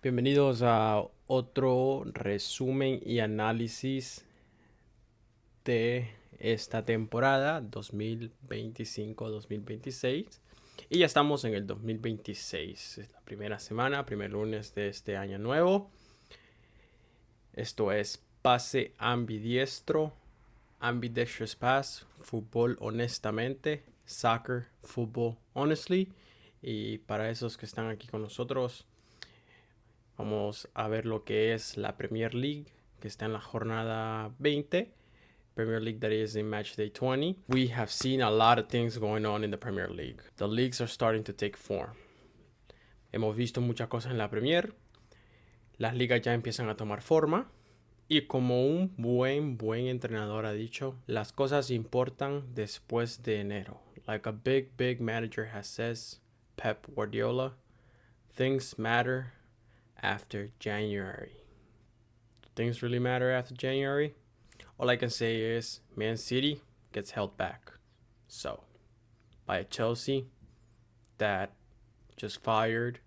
Bienvenidos a otro resumen y análisis de esta temporada 2025-2026. Y ya estamos en el 2026. Es la primera semana, primer lunes de este año nuevo. Esto es pase ambidiestro, ambidextrous pass, fútbol honestamente, soccer, football honestly. Y para esos que están aquí con nosotros, vamos a ver lo que es la Premier League, que está en la jornada 20. Premier League that is in match day 20. We have seen a lot of things going on in the Premier League. The leagues are starting to take form. Hemos visto muchas cosas en la Premier. Las ligas ya empiezan a tomar forma. Y como un buen entrenador ha dicho, las cosas importan después de enero. Like a big manager has says, Pep Guardiola, things matter after January. Things really matter after January? All I can say is Man City gets held back. So, by a Chelsea that just fired,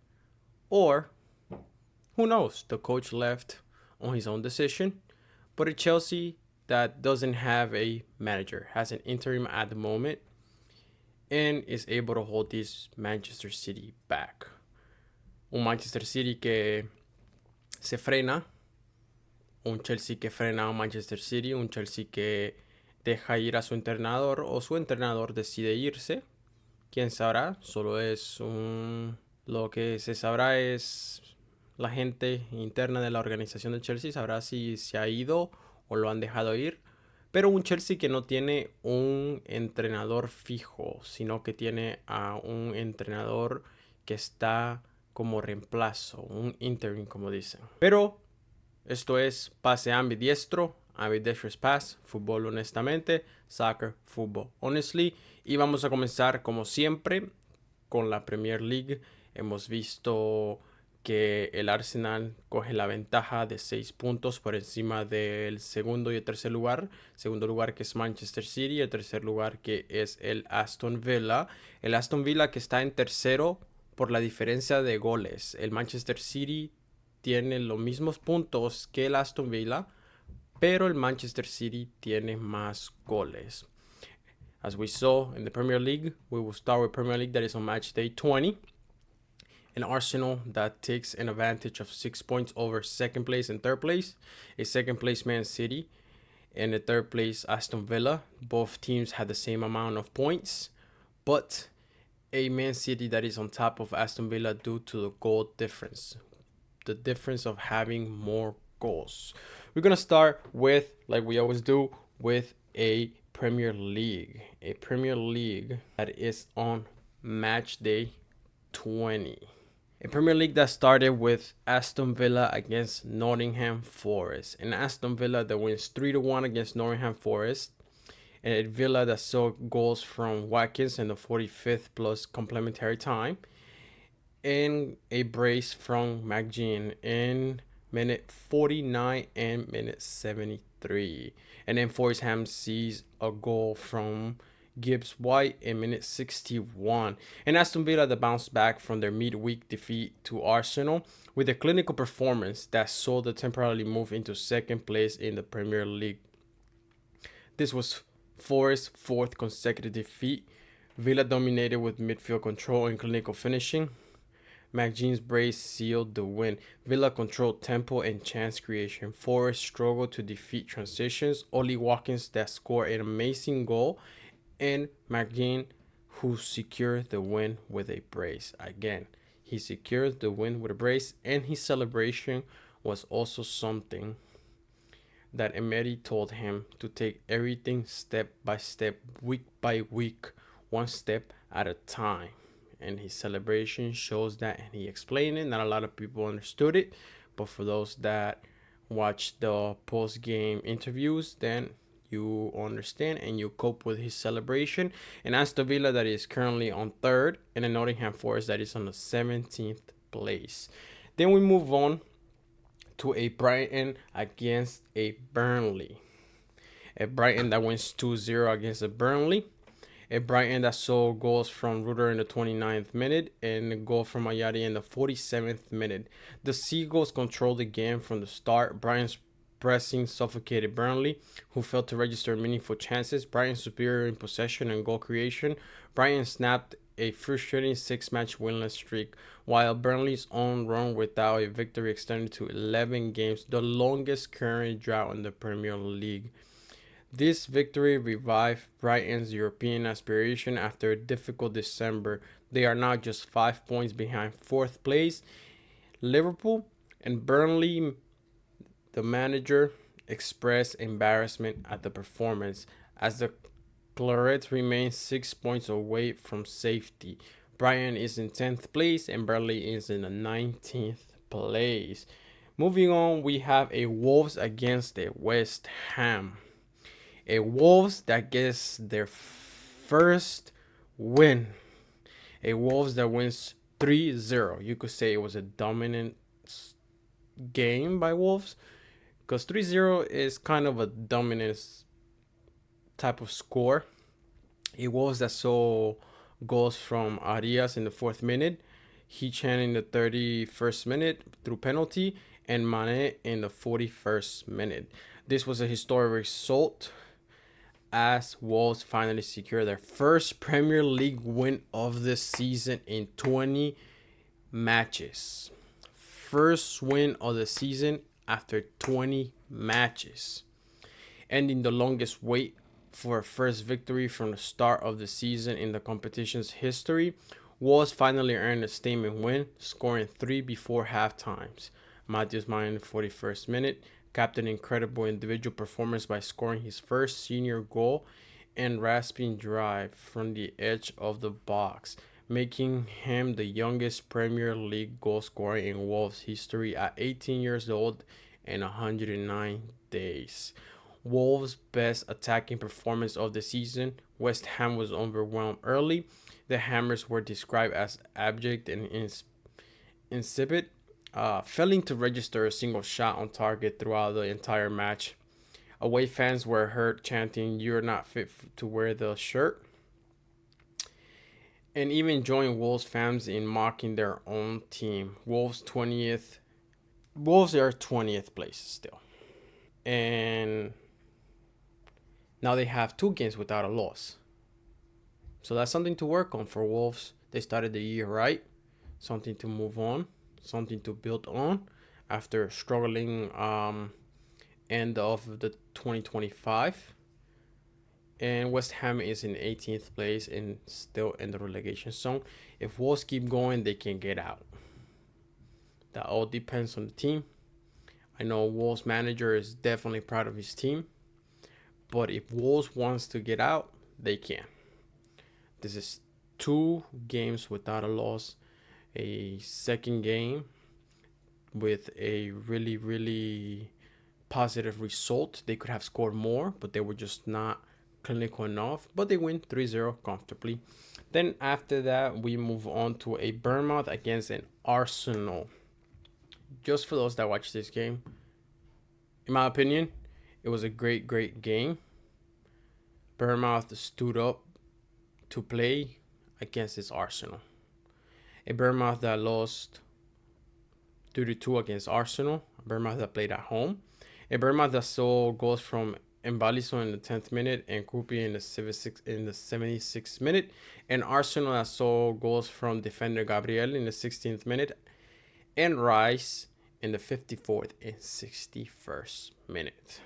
or who knows, the coach left on his own decision, but a Chelsea that doesn't have a manager, has an interim at the moment, and is able to hold this Manchester City back. Un Manchester City que se frena, un Chelsea que frena a un Manchester City, un Chelsea que deja ir a su entrenador o su entrenador decide irse. ¿Quién sabrá? Solo es un... Lo que se sabrá es la gente interna de la organización del Chelsea sabrá si se ha ido o lo han dejado ir. Pero un Chelsea que no tiene un entrenador fijo, sino que tiene a un entrenador que está como reemplazo, un interim como dicen. Pero esto es pase ambidiestro, ambidextrous pass, fútbol honestamente, soccer, fútbol honestly. Y vamos a comenzar como siempre con la Premier League. Hemos visto que el Arsenal coge la ventaja de 6 puntos por encima del segundo y el tercer lugar. Segundo lugar que es Manchester City, el tercer lugar que es el Aston Villa. El Aston Villa que está en tercero por la diferencia de goles. El Manchester City tiene los mismos puntos que el Aston Villa, pero el Manchester City tiene más goles. As we saw in the Premier League, we will start with Premier League that is on match day 20. An Arsenal that takes an advantage of 6 points over second place and third place. A second place Man City and a third place Aston Villa. Both teams had the same amount of points, but a Man City that is on top of Aston Villa due to the goal difference. The difference of having more goals. We're going to start with, like we always do, with a Premier League. A Premier League that is on match day 20. A Premier League that started with Aston Villa against Nottingham Forest. And Aston Villa that wins 3-1 against Nottingham Forest. And a Villa that saw goals from Watkins in the 45th plus complementary time. And a brace from McGinn in minute 49 and minute 73. And then Forest Ham sees a goal from Gibbs White in minute 61. And Aston Villa that bounced back from their midweek defeat to Arsenal with a clinical performance that saw the temporarily move into second place in the Premier League. This was Forest's fourth consecutive defeat. Villa dominated with midfield control and clinical finishing. McGinn's brace sealed the win. Villa controlled tempo and chance creation. Forest struggled to defeat transitions. Ollie Watkins that scored an amazing goal. And McGinn who secured the win with a brace. Again, he secured the win with a brace, and his celebration was also something that Emery told him to take everything step by step, week by week, one step at a time. And his celebration shows that, and he explained it. Not a lot of people understood it, but for those that watch the post-game interviews, then you understand and you cope with his celebration. And Aston Villa that is currently on third, and the Nottingham Forest that is on the 17th place. Then we move on to a Brighton against a Burnley. A Brighton that wins 2-0 against a Burnley. A Brighton that saw goals from Ruder in the 29th minute and a goal from Ayadi in the 47th minute. The Seagulls controlled the game from the start. Brighton's pressing suffocated Burnley, who failed to register meaningful chances. Brighton superior in possession and goal creation. Brighton snapped a frustrating six-match winless streak, while Burnley's own run without a victory extended to 11 games, the longest current drought in the Premier League. This victory revived Brighton's European aspiration after a difficult December. They are now just 5 points behind fourth place Liverpool, and Burnley, the manager, expressed embarrassment at the performance as the Clarets remain 6 points away from safety. Brighton is in 10th place and Burnley is in the 19th place. Moving on, we have a Wolves against a West Ham. A Wolves that gets their first win. A Wolves that wins 3-0. You could say it was a dominant game by Wolves because 3-0 is kind of a dominant type of score. A Wolves that saw goals from Arias in the 4th minute, Hichan in the 31st minute through penalty, and Mane in the 41st minute. This was a historic result as Wolves finally secure their first Premier League win of the season in 20 matches. First win of the season after 20 matches, ending the longest wait for a first victory from the start of the season in the competition's history. Wolves finally earned a statement win, scoring 3 before half-times. Matheus Mane in the 41st minute capped an incredible individual performance by scoring his first senior goal and rasping drive from the edge of the box, making him the youngest Premier League goal scorer in Wolves history at 18 years old and 109 days. Wolves' best attacking performance of the season. West Ham was overwhelmed early. The Hammers were described as abject and insipid, failing to register a single shot on target throughout the entire match. Away fans were heard chanting, "You're not fit to wear the shirt," and even joined Wolves fans in mocking their own team. Wolves are 20th place still. And now they have 2 games without a loss. So that's something to work on for Wolves. They started the year right. Something to move on. Something to build on after struggling end of the 2025. And West Ham is in 18th place and still in the relegation zone. If Wolves keep going, they can get out. That all depends on the team. I know Wolves manager is definitely proud of his team. But if Wolves wants to get out, they can. This is 2 games without a loss. A second game with a really, really positive result. They could have scored more, but they were just not clinical enough. But they win 3-0 comfortably. Then after that, we move on to a Bournemouth against an Arsenal. Just for those that watch this game, in my opinion, it was a great, great game. Bournemouth stood up to play against this Arsenal. A Bournemouth that lost 3-2 against Arsenal. A Bournemouth that played at home. A Bournemouth that saw goals from Mbaliso in the 10th minute and Krupi in the 76th minute. And Arsenal that saw goals from defender Gabriel in the 16th minute and Rice in the 54th and 61st minute.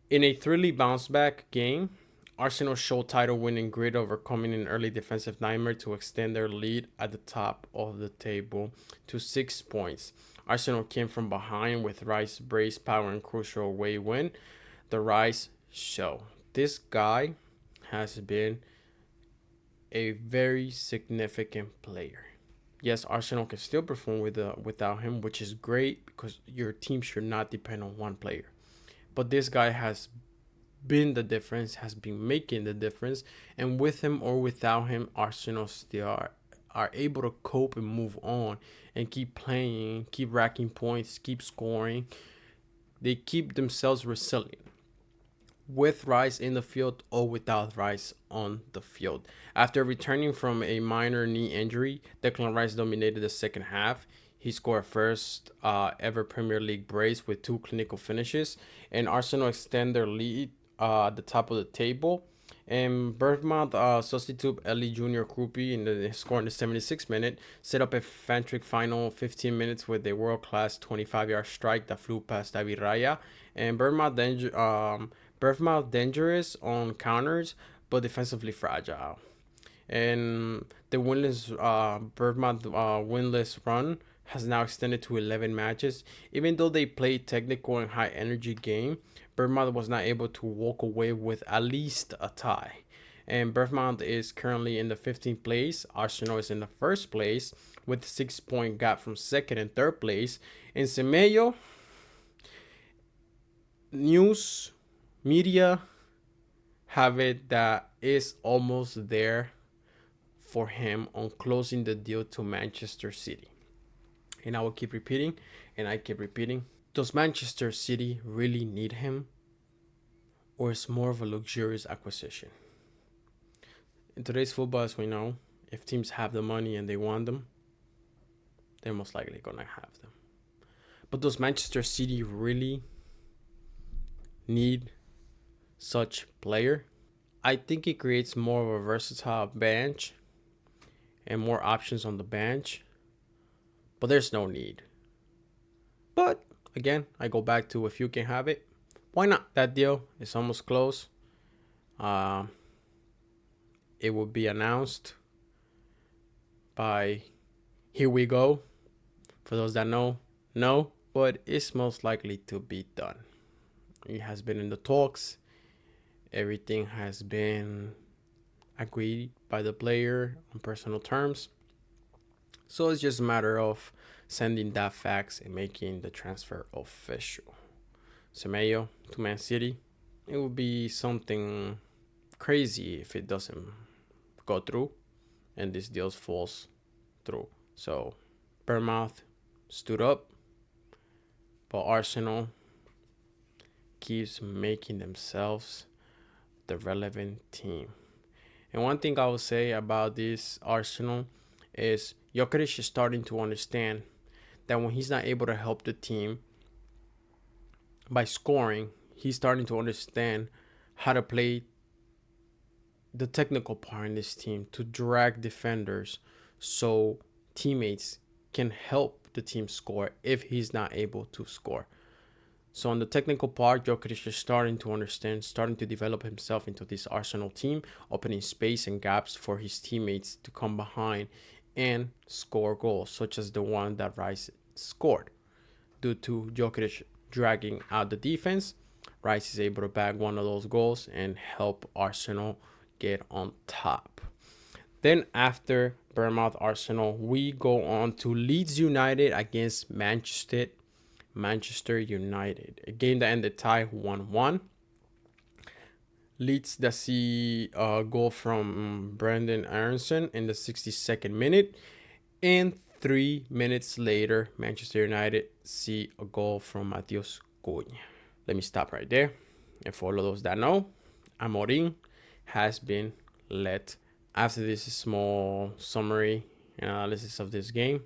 In a thrilling bounce-back game, Arsenal showed title-winning grit, overcoming an early defensive nightmare to extend their lead at the top of the table to 6 points. Arsenal came from behind with Rice brace power and crucial away win. The Rice show. This guy has been a very significant player. Yes, Arsenal can still perform without him, which is great because your team should not depend on one player. But this guy has been the difference, has been making the difference, and with him or without him, Arsenal still are able to cope and move on and keep playing, keep racking points, keep scoring. They keep themselves resilient. with Rice in the field or without Rice on the field. After returning from a minor knee injury, Declan Rice dominated the second half. He scored first ever Premier League brace with 2 clinical finishes, and Arsenal extend their lead at the top of the table. And Bournemouth substitute Ellie Junior Krupi in the score in the 76th minute, set up a fantastic final 15 minutes with a world-class 25-yard strike that flew past David Raya. And Bournemouth dangerous on counters, but defensively fragile. And the Bournemouth winless run has now extended to 11 matches. Even though they played technical and high energy game, Bournemouth was not able to walk away with at least a tie. And Bournemouth is currently in the 15th place. Arsenal is in the first place with a 6-point gap from second and third place. In Semedo, news media have it that is almost there for him on closing the deal to Manchester City. And I will keep repeating, and I keep repeating. Does Manchester City really need him? Or is more of a luxurious acquisition? In today's football, as we know, if teams have the money and they want them, they're most likely going to have them. But does Manchester City really need such player? I think it creates more of a versatile bench and more options on the bench, but there's no need. But again, I go back to if you can have it, why not? That deal is almost close. It will be announced by here we go. For those that know, but it's most likely to be done. It has been in the talks. Everything has been agreed by the player on personal terms. So it's just a matter of sending that fax and making the transfer official. Semedo to Man City. It would be something crazy if it doesn't go through and this deal falls through. So Bournemouth stood up, but Arsenal keeps making themselves the relevant team. And one thing I will say about this Arsenal is Jokic is starting to understand that when he's not able to help the team by scoring, he's starting to understand how to play the technical part in this team to drag defenders so teammates can help the team score if he's not able to score. So on the technical part, Jokic is starting to understand, starting to develop himself into this Arsenal team, opening space and gaps for his teammates to come behind and score goals, such as the one that Rice scored. Due to Jokic dragging out the defense, Rice is able to bag one of those goals and help Arsenal get on top. Then after Bournemouth Arsenal, we go on to Leeds United against Manchester United. A game that ended tie 1-1. Leeds that see a goal from Brendan Aronson in the 62nd minute. And 3 minutes later, Manchester United see a goal from Matheus Cunha. Let me stop right there. And for all of those that know, Amorim has been let. After this small summary analysis of this game,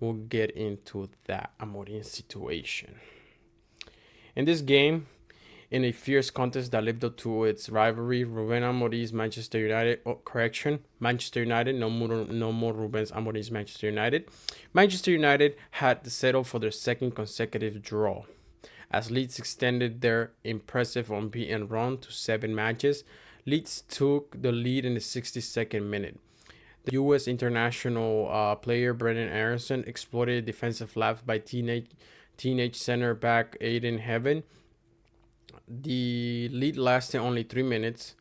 we'll get into that Amorim situation. In this game, in a fierce contest that lived up to its rivalry, Ruben Amorim's Manchester United, Manchester United, no more Ruben Amorim's Manchester United. Manchester United had settled for their second consecutive draw, as Leeds extended their impressive unbeaten run to 7 matches. Leeds took the lead in the 62nd minute. The U.S. international player Brendan Aronson exploited a defensive lapse by teenage center back Aiden Heaven. The lead lasted only 3 minutes.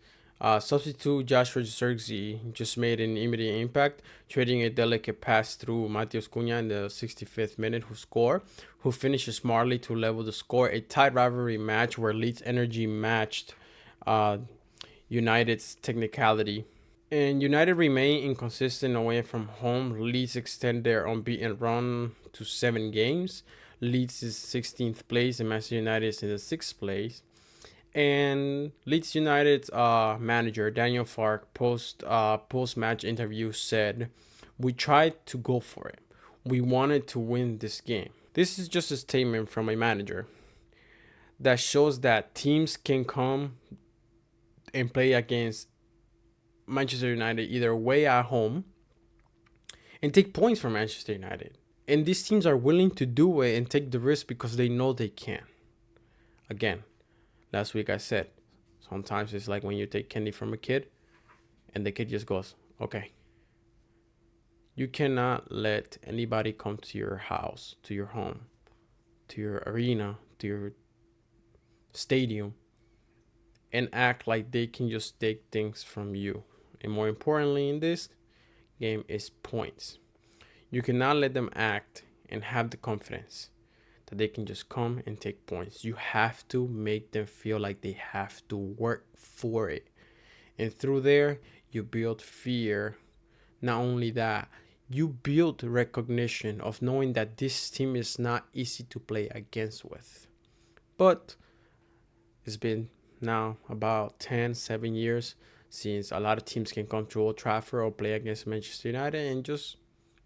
Substitute Joshua Zirkzee just made an immediate impact, trading a delicate pass through Matheus Cunha in the 65th minute, who finished smartly to level the score. A tight rivalry match where Leeds' energy matched United's technicality. And United remain inconsistent away from home. Leeds extend their unbeaten run to 7 games. Leeds is 16th place and Manchester United is in the 6th place. And Leeds United's manager Daniel Farke post match interview said, "We tried to go for it. We wanted to win this game." This is just a statement from a manager that shows that teams can come and play against Manchester United either away at home and take points from Manchester United. And these teams are willing to do it and take the risk because they know they can. Again, last week I said, sometimes it's like when you take candy from a kid and the kid just goes, okay. You cannot let anybody come to your house, to your home, to your arena, to your stadium and act like they can just take things from you. And more importantly in this game is points. You cannot let them act and have the confidence that they can just come and take points. You have to make them feel like they have to work for it. And through there, you build fear. Not only that, you build recognition of knowing that this team is not easy to play against with. But it's been now about 7 years since a lot of teams can come to Old Trafford or play against Manchester United and just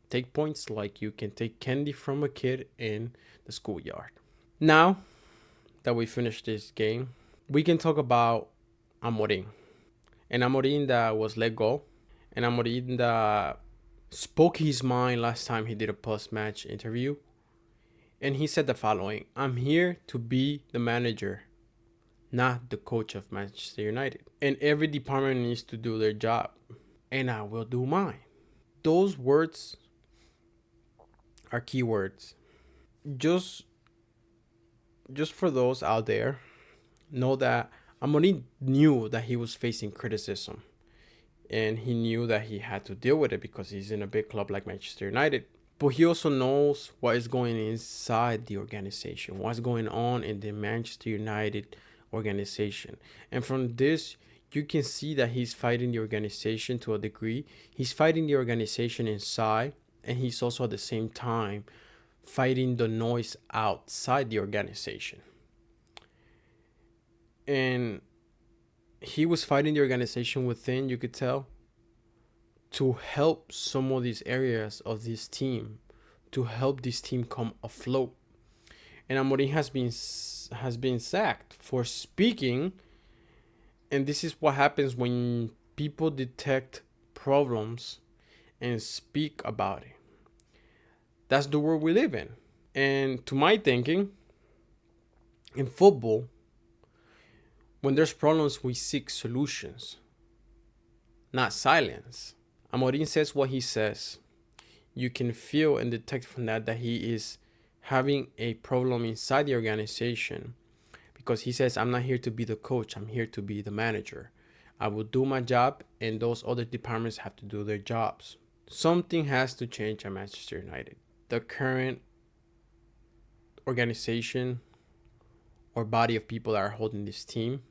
take points like you can take candy from a kid in the schoolyard. Now that we finished this game, we can talk about Amorim. And Amorim that was let go. And Amorim that spoke his mind last time he did a post-match interview. And he said the following: "I'm here to be the manager, not the coach of Manchester United. And every department needs to do their job. And I will do mine." Those words are key words. Just for those out there, know that Amorim knew that he was facing criticism. And he knew that he had to deal with it because he's in a big club like Manchester United. But he also knows what is going inside the organization, what's going on in the Manchester United organization. And from this, you can see that he's fighting the organization to a degree. He's fighting the organization inside, and he's also at the same time fighting the noise outside the organization. And he was fighting the organization within, you could tell, to help some of these areas of this team, to help this team come afloat. And Amorim has been sacked for speaking. And this is what happens when people detect problems and speak about it. That's the world we live in. And to my thinking, in football, when there's problems, we seek solutions, not silence. Amorim says what he says. You can feel and detect from that he is having a problem inside the organization, because he says, "I'm not here to be the coach. I'm here to be the manager. I will do my job, and those other departments have to do their jobs." Something has to change at Manchester United. The current organization or body of people that are holding this team,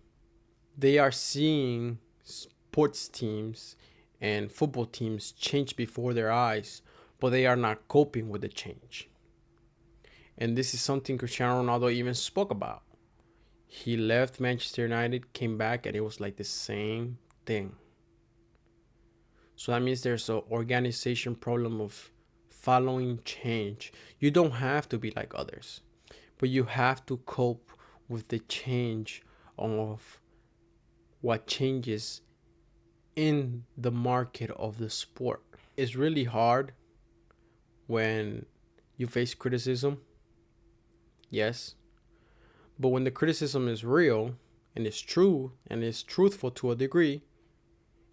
they are seeing sports teams and football teams change before their eyes, but they are not coping with the change. And this is something Cristiano Ronaldo even spoke about. He left Manchester United, came back, and it was like the same thing. So that means there's an organization problem of following change. You don't have to be like others, but you have to cope with the change of what changes in the market of the sport. It's really hard when you face criticism, yes, but when the criticism is real and it's true and it's truthful to a degree,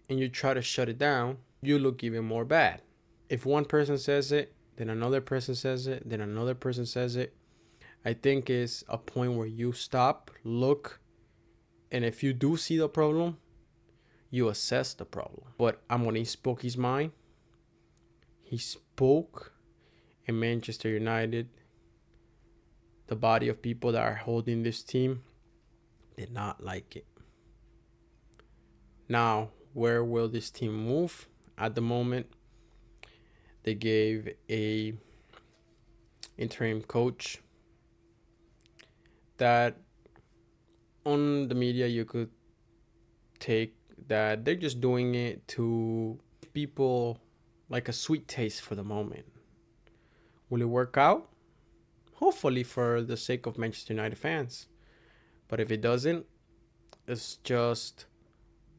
and you try to shut it down, you look even more bad. If one person says it, then another person says it, then another person says it, I think it's a point where you stop, look, and if you do see the problem, you assess the problem. But Amorim spoke his mind. He spoke, and Manchester United, the body of people that are holding this team, did not like it. Now, where will this team move? At the moment, they gave a interim coach that on the media, you could take that they're just doing it to people like a sweet taste for the moment. Will it work out? Hopefully, for the sake of Manchester United fans. But if it doesn't, it's just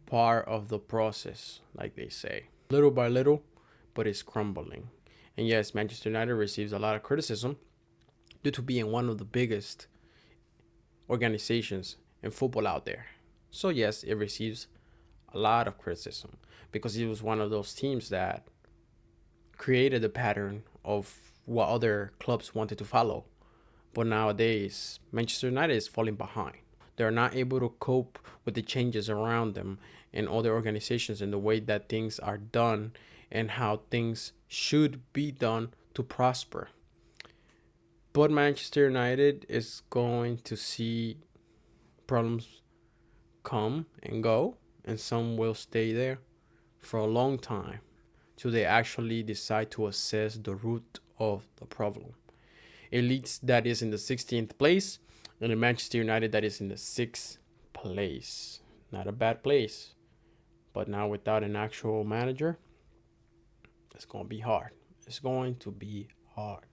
part of the process, like they say. Little by little, but it's crumbling. And yes, Manchester United receives a lot of criticism due to being one of the biggest organizations in football out there. So yes, it receives a lot of criticism because it was one of those teams that created the pattern of what other clubs wanted to follow. But nowadays, Manchester United is falling behind. They're not able to cope with the changes around them and other organizations and the way that things are done and how things should be done to prosper. But Manchester United is going to see problems come and go, and some will stay there for a long time till they actually decide to assess the root of the problem. A Leeds that is in the 16th place and a Manchester United that is in the 6th place. Not a bad place, but now without an actual manager, it's going to be hard. It's going to be hard.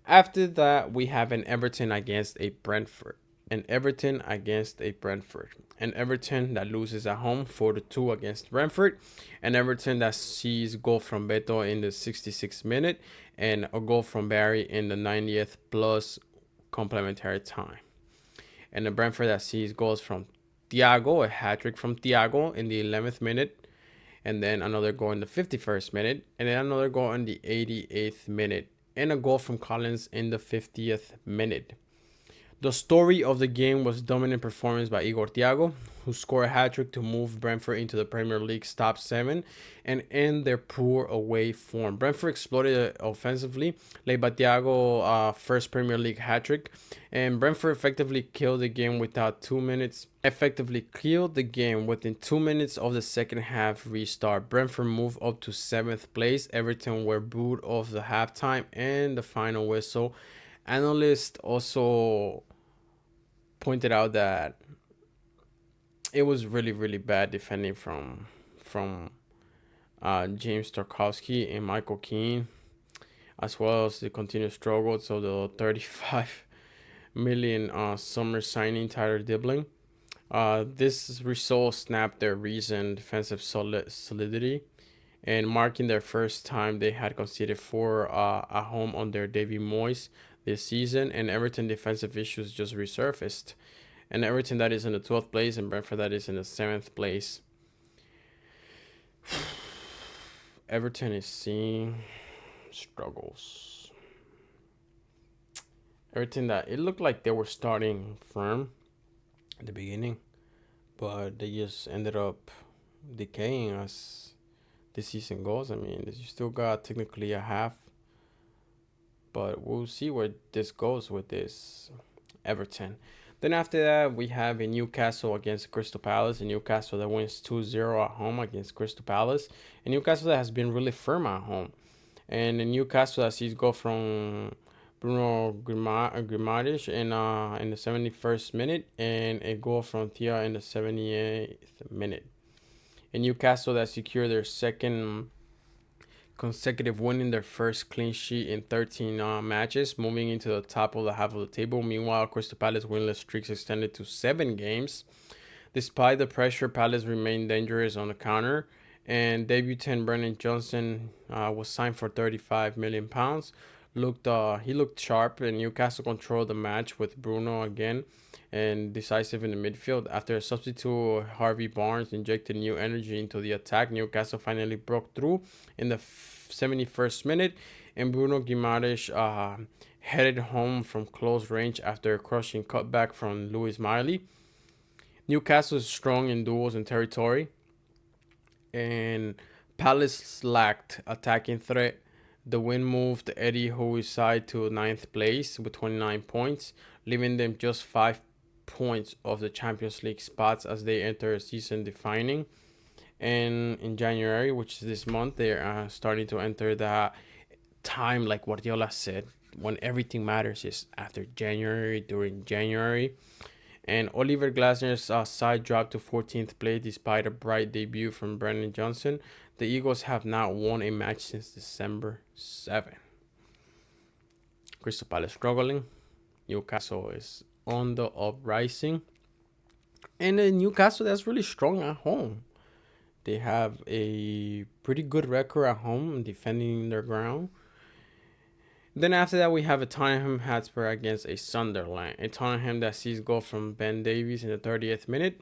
After that, we have an Everton against a Brentford. An Everton against a Brentford. An Everton that loses at home 4-2 against Brentford. An Everton that sees goal from Beto in the 66th minute and a goal from Barry in the 90th plus complementary time. And the Brentford that sees goals from Thiago, a hat-trick from Thiago in the 11th minute, and then another goal in the 51st minute, and then another goal in the 88th minute, and a goal from Collins in the 50th minute. The story of the game was dominant performance by Igor Thiago, who scored a hat-trick to move Brentford into the Premier League's top 7 and end their poor away form. Brentford exploded offensively, led by Thiago first Premier League hat-trick, and Brentford effectively killed the game within 2 minutes of the second half restart. Brentford moved up to 7th place. Everton were booed off the halftime and the final whistle. Analysts also pointed out that it was really, really bad defending from James Tarkowski and Michael Keane, as well as the continued struggles of the 35 million summer signing Tyler Dibling. This result snapped their recent defensive solidity and marking their first time they had conceded 4 at home under Davy Moyes this season, and Everton defensive issues just resurfaced. And Everton that is in the 12th place and Brentford that is in the 7th place. Everton is seeing struggles. Everton that it looked like they were starting firm at the beginning, but they just ended up decaying as the season goes. I mean, you still got technically a half, but we'll see where this goes with this Everton. Then after that, we have a Newcastle against Crystal Palace. A Newcastle that wins 2-0 at home against Crystal Palace. A Newcastle that has been really firm at home. And a Newcastle that sees go from Bruno Grimaldish in the 71st minute and a goal from Thea in the 78th minute. A Newcastle that secured their second consecutive win in their first clean sheet in 13 matches, moving into the top of the half of the table. Meanwhile, Crystal Palace winless streaks extended to 7 games. Despite the pressure, Palace remained dangerous on the counter, and debutant Brennan Johnson was signed for £35 million. He looked sharp, and Newcastle controlled the match with Bruno again and decisive in the midfield. After a substitute, Harvey Barnes injected new energy into the attack. Newcastle finally broke through in the 71st minute, and Bruno Guimaraes headed home from close range after a crushing cutback from Louis Miley. Newcastle is strong in duels and territory, and Palace lacked attacking threat. The win moved Eddie Howe's side to 9th place with 29 points, leaving them just 5 points of the Champions League spots as they enter a season defining. And in January, which is this month, they're starting to enter that time, like Guardiola said, when everything matters is after January, during January. And Oliver Glasner's side dropped to 14th place despite a bright debut from Brennan Johnson. The Eagles have not won a match since December 7. Crystal Palace struggling. Newcastle is on the uprising. And Newcastle, that's really strong at home. They have a pretty good record at home defending their ground. Then after that, we have a Tottenham Hotspur against a Sunderland. A Tottenham that sees goal from Ben Davies in the 30th minute.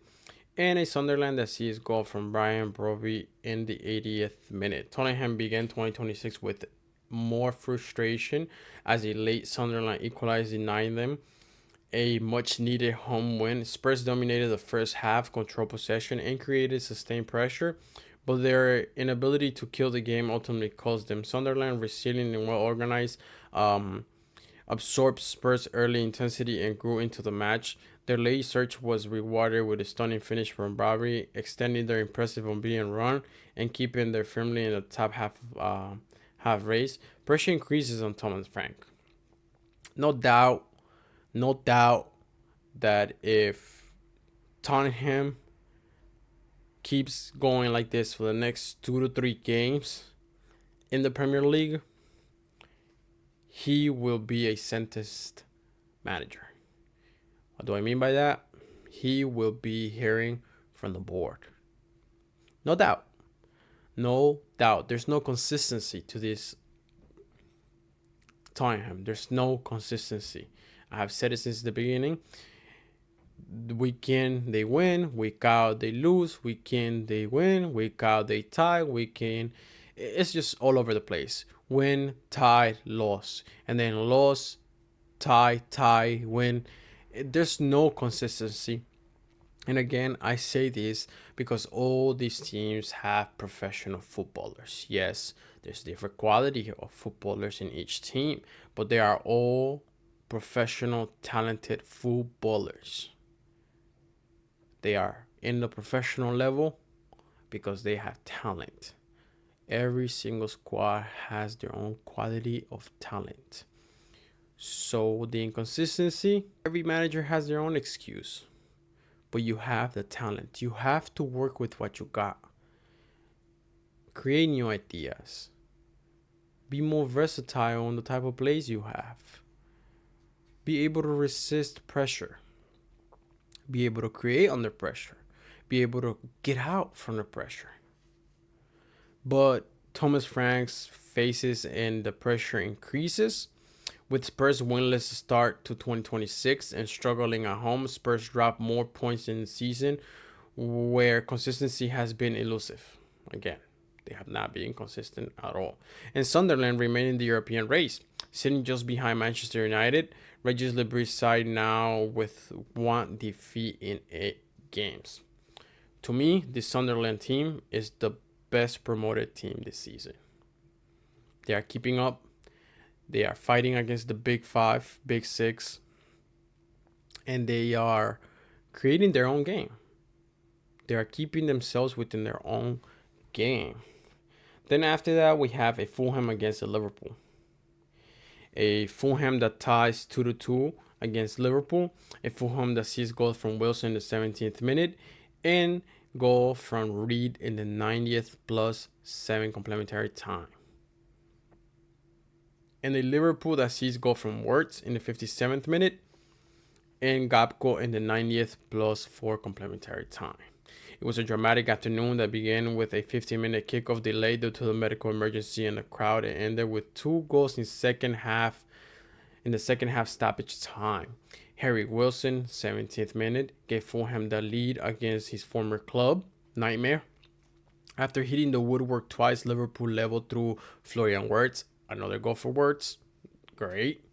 And a Sunderland that sees goal from Brian Broby in the 80th minute. Tottenham began 2026 with more frustration as a late Sunderland equalized, denying them a much needed home win. Spurs dominated the first half, controlled possession, and created sustained pressure, but their inability to kill the game ultimately caused them. Sunderland, resilient and well organized, absorbed Spurs' early intensity and grew into the match. Their late surge was rewarded with a stunning finish from Bobby, extending their impressive unbeaten run and keeping them firmly in the top half race. Pressure increases on Thomas Frank. No doubt that if Tottenham keeps going like this for the next 2 to 3 games in the Premier League, he will be a sentenced manager. What do I mean by that? He will be hearing from the board. No doubt. There's no consistency to this Tottenham. There's no consistency. I have said it since the beginning. Week in, they win. Week out, they lose. Week in, they win. Week out, they tie. Week in, it's just all over the place. Win, tie, loss. And then loss, tie, win. There's no consistency. And again, I say this because all these teams have professional footballers. Yes, there's different quality of footballers in each team, but they are all professional, talented footballers. They are in the professional level because they have talent. Every single squad has their own quality of talent. So the inconsistency, every manager has their own excuse. But you have the talent. You have to work with what you got. Create new ideas. Be more versatile on the type of plays you have. Be able to resist pressure. Be able to create under pressure. Be able to get out from the pressure. But Thomas Frank's faces and the pressure increases. With Spurs winless start to 2026 and struggling at home, Spurs drop more points in the season where consistency has been elusive. Again, they have not been consistent at all. And Sunderland remain in the European race, sitting just behind Manchester United. Regis Lebrie's side now with 1 defeat in 8 games. To me, the Sunderland team is the best promoted team this season. They are keeping up. They are fighting against the big 5, big 6, and they are creating their own game. They are keeping themselves within their own game. Then after that, we have a Fulham against a Liverpool. A Fulham that ties 2-2 against Liverpool. A Fulham that sees goals from Wilson in the 17th minute and goal from Reed in the 90th plus 7 complementary time. And a Liverpool that sees goal from Wirtz in the 57th minute and Gapco in the 90th plus 4 complementary time. It was a dramatic afternoon that began with a 15-minute kickoff delay due to the medical emergency in the crowd and ended with 2 goals in the second half stoppage time. Harry Wilson, 17th minute, gave Fulham the lead against his former club, Nightmare. After hitting the woodwork twice, Liverpool leveled through Florian Wirtz. Another goal for Wirtz. Great.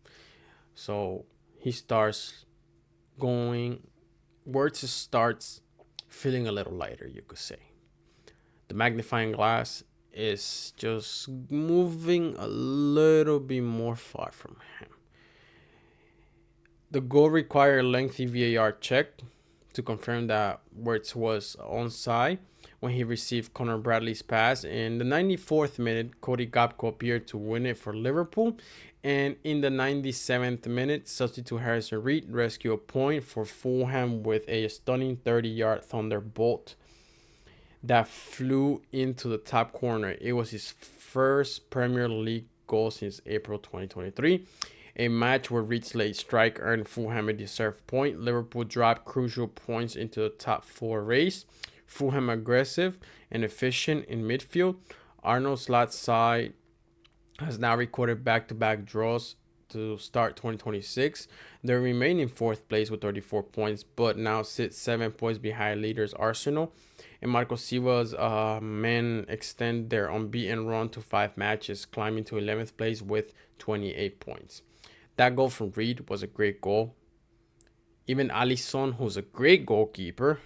So he starts going. Wirtz starts feeling a little lighter, you could say. The magnifying glass is just moving a little bit more far from him. The goal required a lengthy VAR check to confirm that Wirtz was onside when he received Conor Bradley's pass. In the 94th minute, Cody Gakpo appeared to win it for Liverpool. And in the 97th minute, substitute Harrison Reed rescued a point for Fulham with a stunning 30-yard thunderbolt that flew into the top corner. It was his first Premier League goal since April 2023. A match where Reed's late strike earned Fulham a deserved point. Liverpool dropped crucial points into the top 4 race. Fulham aggressive and efficient in midfield. Arnold Slot's side has now recorded back-to-back draws to start 2026. They remain in 4th place with 34 points, but now sit 7 points behind leaders Arsenal. And Marco Silva's men extend their unbeaten run to 5 matches, climbing to 11th place with 28 points. That goal from Reed was a great goal. Even Alisson, who's a great goalkeeper,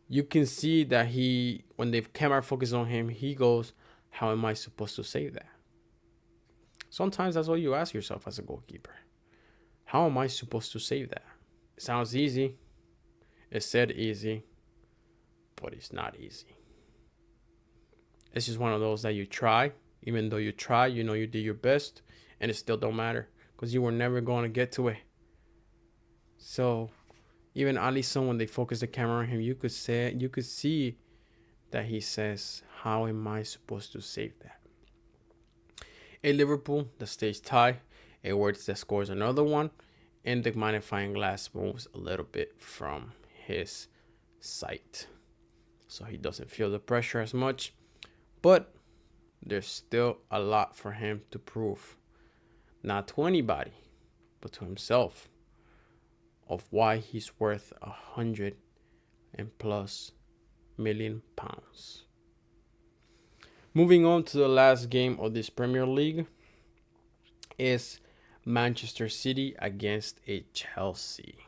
you can see that when the camera focuses on him, he goes, how am I supposed to save that? Sometimes that's what you ask yourself as a goalkeeper. How am I supposed to save that? It sounds easy. It's said easy, but it's not easy. It's just one of those that you try. Even though you try, you know you did your best, and it still don't matter because you were never going to get to it. So even Alisson, when they focus the camera on him, you could see that he says, how am I supposed to save that? A Liverpool that stays tied, a Wirtz that scores another one, and the magnifying glass moves a little bit from his sight, so he doesn't feel the pressure as much. But there's still a lot for him to prove, not to anybody, but to himself, of why he's worth £100+ million. Moving on to the last game of this Premier League is Manchester City against a Chelsea.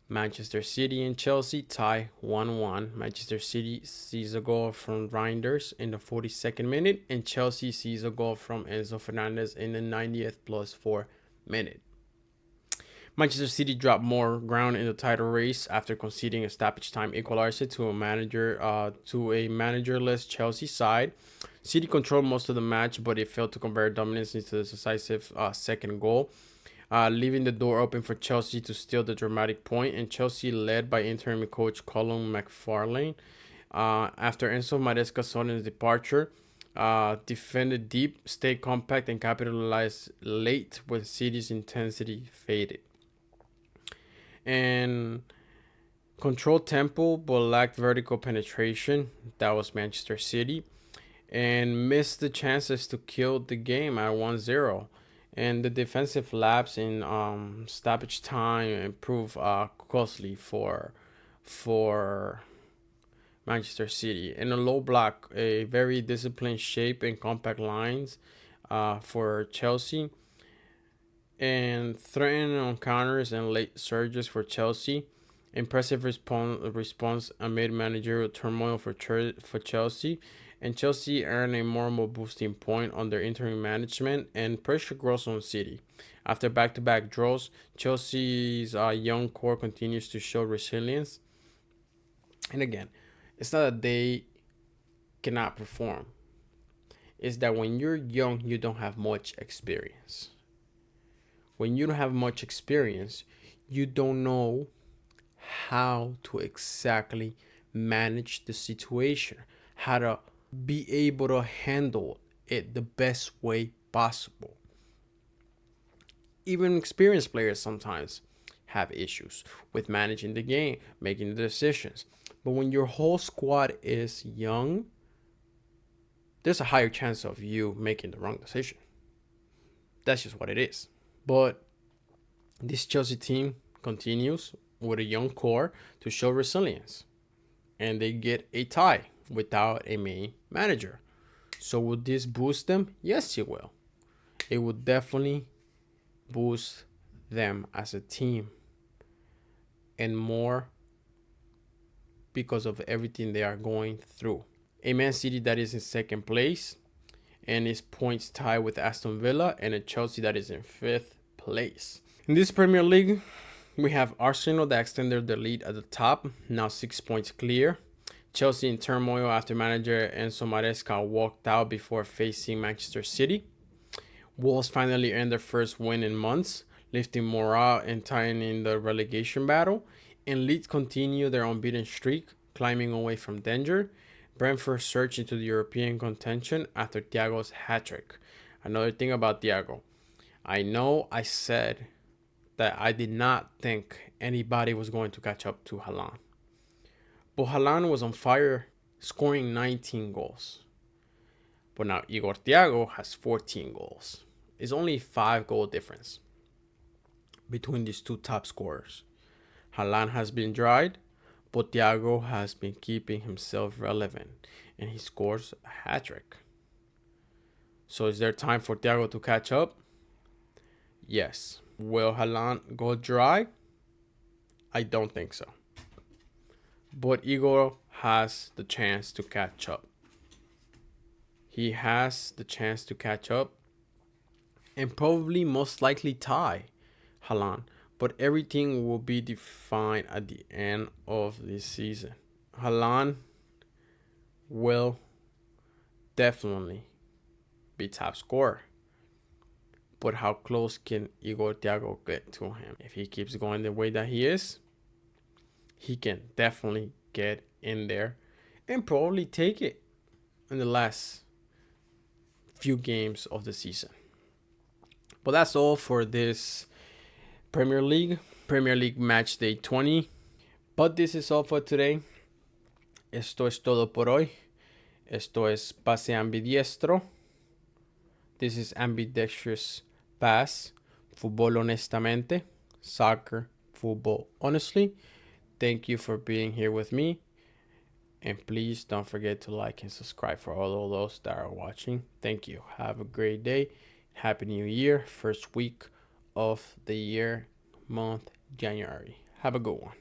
Manchester City and Chelsea tie 1-1. Manchester City sees a goal from Reinders in the 42nd minute, and Chelsea sees a goal from Enzo Fernandez in the 90th +4 minute. Manchester City dropped more ground in the title race after conceding a stoppage time equalizer to a managerless Chelsea side. City controlled most of the match, but it failed to convert dominance into the decisive second goal, leaving the door open for Chelsea to steal the dramatic point. And Chelsea, led by interim coach Colin McFarlane, after Enzo Maresca's sudden departure, defended deep, stayed compact, and capitalized late when City's intensity faded. And controlled tempo but lacked vertical penetration. That was Manchester City, and missed the chances to kill the game at 1-0. And the defensive lapse in stoppage time improved costly for Manchester City. In a low block, a very disciplined shape and compact lines for Chelsea, and threatening on counters and late surges for Chelsea. Impressive response amid managerial turmoil for Chelsea. And Chelsea earned a moral boosting point under interim management, and pressure grows on City. After back-to-back draws, Chelsea's young core continues to show resilience. And again, it's not that they cannot perform. It's that when you're young, you don't have much experience. When you don't have much experience, you don't know how to exactly manage the situation, how to be able to handle it the best way possible. Even experienced players sometimes have issues with managing the game, making the decisions. But when your whole squad is young, there's a higher chance of you making the wrong decision. That's just what it is. But this Chelsea team continues with a young core to show resilience, and they get a tie without a main manager. So will this boost them? Yes, it will. It will definitely boost them as a team, and more because of everything they are going through. A Man City that is in second place and is points tied with Aston Villa, and a Chelsea that is in 5th place. In this Premier League, We have Arsenal that extended the lead at the top, now 6 points clear. Chelsea in turmoil after manager Enzo Maresca walked out before facing Manchester City. Wolves finally earned their first win in months, lifting morale and tying in the relegation battle. And Leeds continue their unbeaten streak, climbing away from danger. Brentford surged into the European contention after Thiago's hat-trick. Another thing about Thiago. I know I said that I did not think anybody was going to catch up to Haaland. But Haaland was on fire, scoring 19 goals. But now Igor Thiago has 14 goals. It's only 5 goal difference between these two top scorers. Haaland has been dried, but Thiago has been keeping himself relevant, and he scores a hat-trick. So is there time for Thiago to catch up? Yes. Will Haaland go dry? I don't think so. But Igor has the chance to catch up. He has the chance to catch up and probably most likely tie Haaland. But everything will be defined at the end of this season. Haaland will definitely be top scorer. But how close can Igor Thiago get to him? If he keeps going the way that he is, he can definitely get in there and probably take it in the last few games of the season. But that's all for this Premier League match day 20. But this is all for today. Esto es todo por hoy. Esto es pase ambidiestro. This is ambidextrous pass. Fútbol honestamente. Soccer, football honestly. Thank you for being here with me. And please don't forget to like and subscribe for all of those that are watching. Thank you. Have a great day. Happy New Year. First week of the year, month, January. Have a good one.